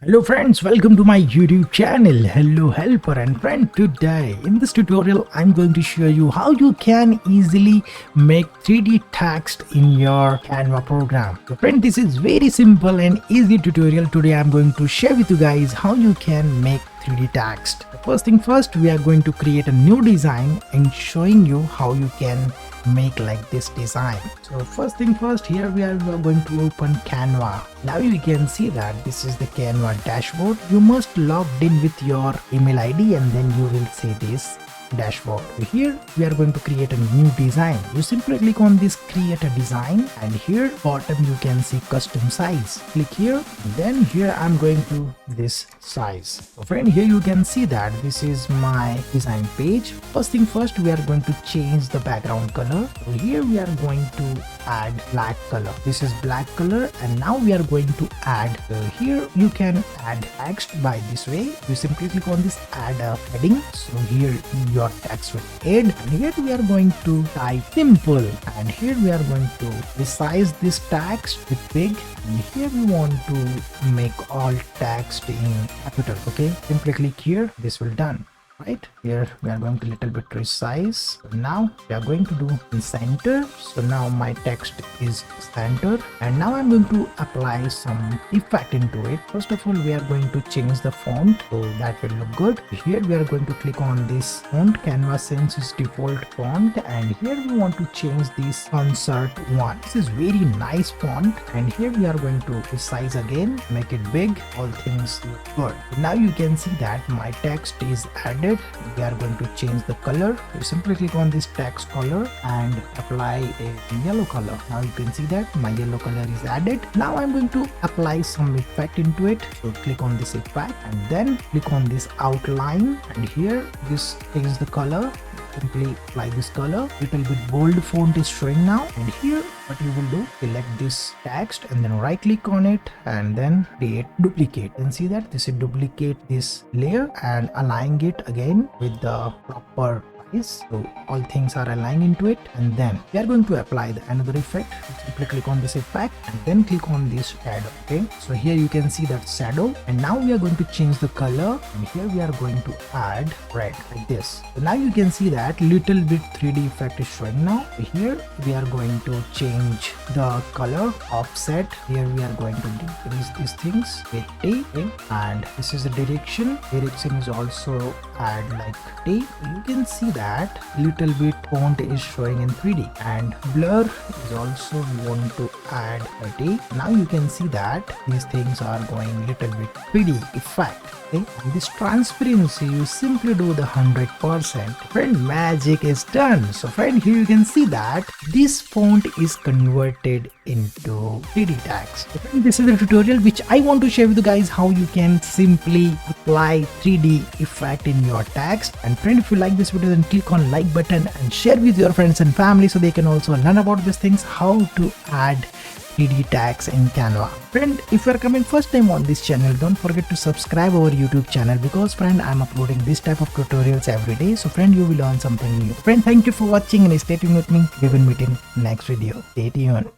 Hello friends, welcome to my YouTube channel. Hello helper and friend. Today in this tutorial I'm going to show you how you can easily make 3D text in your Canva program. So friend, this is very simple and easy tutorial. Today I'm going to share with you guys how you can make 3D text. First thing first, we are going to create a new design and showing you how you can make like this design. So first thing first, here we are going to open Canva. Now you can see that this is the Canva dashboard. You must logged in with your email ID and then you will see this dashboard. Here we are going to create a new design. You simply click on this create a design and here bottom you can see custom size. Click here, then here I'm going to this size. So friend, here you can see that this is my design page. First thing first, we are going to change the background color. So here we are going to add black color. This is black color, and now we are going to add here you can add text by this way. You simply click on this add a heading. So here your text will add, and here we are going to type simple, and here we are going to resize this text with big, and here we want to make all text in capital. Okay, simply click here, this will done. Right here we are going to little bit resize. So now we are going to do in center. So now my text is center, and now I'm going to apply some effect into it. First of all, we are going to change the font, so that will look good. Here we are going to click on this font. Canva sends its default font, and here we want to change this concert one. This is very nice font, and here we are going to resize again, make it big. All things look good. Now you can see that my text is added. We are going to change the color. You simply click on this text color and apply a yellow color. Now you can see that my yellow color is added. Now I'm going to apply some effect into it. So click on this effect and then click on this outline, and here this is the color. Simply apply this color. Little bit bold font is showing now, and here what you will do, select this text and then right click on it and then create duplicate, and see that this is duplicate this layer and align it again with the proper size. So all things are aligned into it, and then we are going to apply another effect. Simply click on this effect and then click on this shadow. Okay, so here you can see that shadow, and now we are going to change the color, and here we are going to add red like this. So now you can see that little bit 3D effect is showing now. Here we are going to change the color offset. Here we are going to decrease these things with T, okay? And this is the direction. Direction is also add like T. You can see that little bit font is showing in 3D, and blur is also we want to add a T. Now you can see that these things are going little bit 3D effect. Okay? And this transparency you simply do the 100%. Friend, magic is done. So friend, here you can see that this font is converted into 3D text. So friend, this is the tutorial which I want to share with you guys how you can simply apply 3D effect in your text. And friend, if you like this video, then click on like button and share with your friends and family so they can also learn about these things, how to add 3D tags in Canva. Friend, if you are coming first time on this channel, don't forget to subscribe our YouTube channel, because friend, I'm uploading this type of tutorials every day. So friend, you will learn something new. Friend, thank you for watching and stay tuned with me. We will meet in next video. Stay tuned.